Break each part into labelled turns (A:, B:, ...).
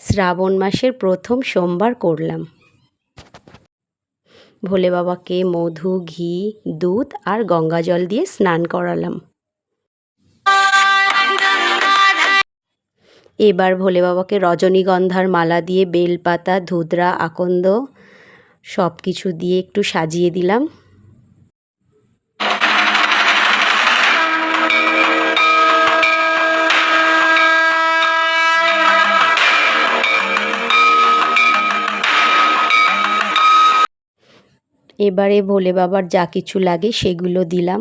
A: শ্রাবণ মাসের প্রথম সোমবার করলাম। ভোলে বাবাকে মধু, ঘি, দুধ আর গঙ্গা জল দিয়ে স্নান করালাম। এবার ভোলে বাবাকে রজনীগন্ধার মালা দিয়ে বেলপাতা, ধুতরা, আকন্দ সব কিছু দিয়ে একটু সাজিয়ে দিলাম। এবারে ভোলে বাবার যা কিছু লাগে সেগুলো দিলাম।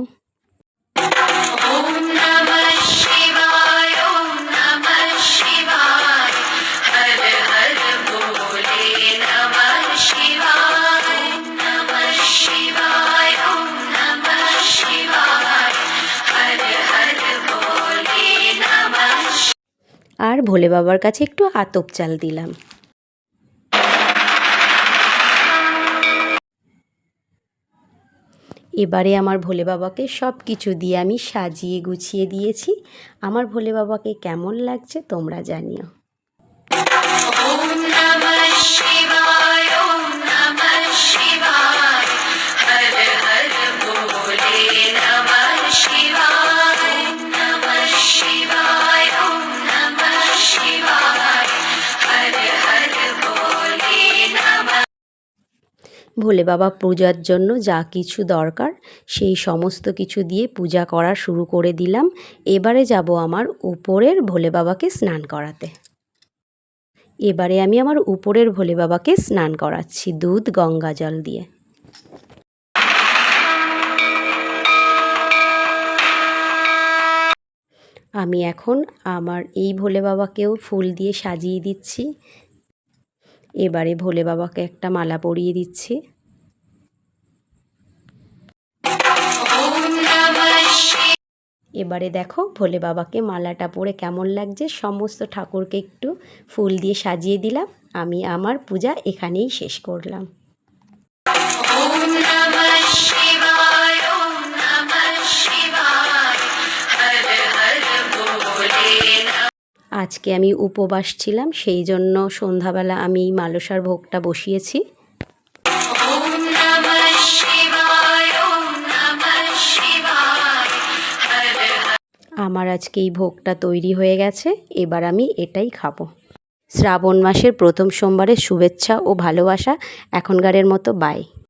A: আর ভোলে বাবার কাছে একটু আতপ চাল দিলাম। এবারে আমার ভোলে বাবাকে সব কিছু দিয়ে আমি সাজিয়ে গুছিয়ে দিয়েছি। আমার ভোলে বাবাকে কেমন লাগছে তোমরা জানিও। ভোলে বাবা পূজার জন্য যা কিছু দরকার সেই সমস্ত কিছু দিয়ে পূজা করা শুরু করে দিলাম। এবারে যাব আমার উপরের ভোলে বাবাকে স্নান করাতে। এবারে আমি আমার উপরের ভোলে বাবাকে স্নান করাচ্ছি দুধ গঙ্গা জল দিয়ে। আমি এখন আমার এই ভোলে বাবাকেও ফুল দিয়ে সাজিয়ে দিচ্ছি। এবারে ভোলে বাবাকে একটা মালা পরিয়ে দিচ্ছি। এবারে দেখো ভোলে বাবাকে মালাটা পরে কেমন লাগছে। সমস্ত ঠাকুরকে একটু ফুল দিয়ে সাজিয়ে দিলাম। আমি আমার পূজা এখানেই শেষ করলাম। আজকে আমি উপবাস ছিলাম, সেই জন্য সন্ধ্যাবেলা আমি মালসার ভোগটা বসিয়েছি। আমার আজকে এই ভোগটা তৈরি হয়ে গেছে, এবার আমি এটাই খাবো। শ্রাবণ মাসের প্রথম সোমবারের শুভেচ্ছা ও ভালোবাসা। এখনকারের মতো বাই।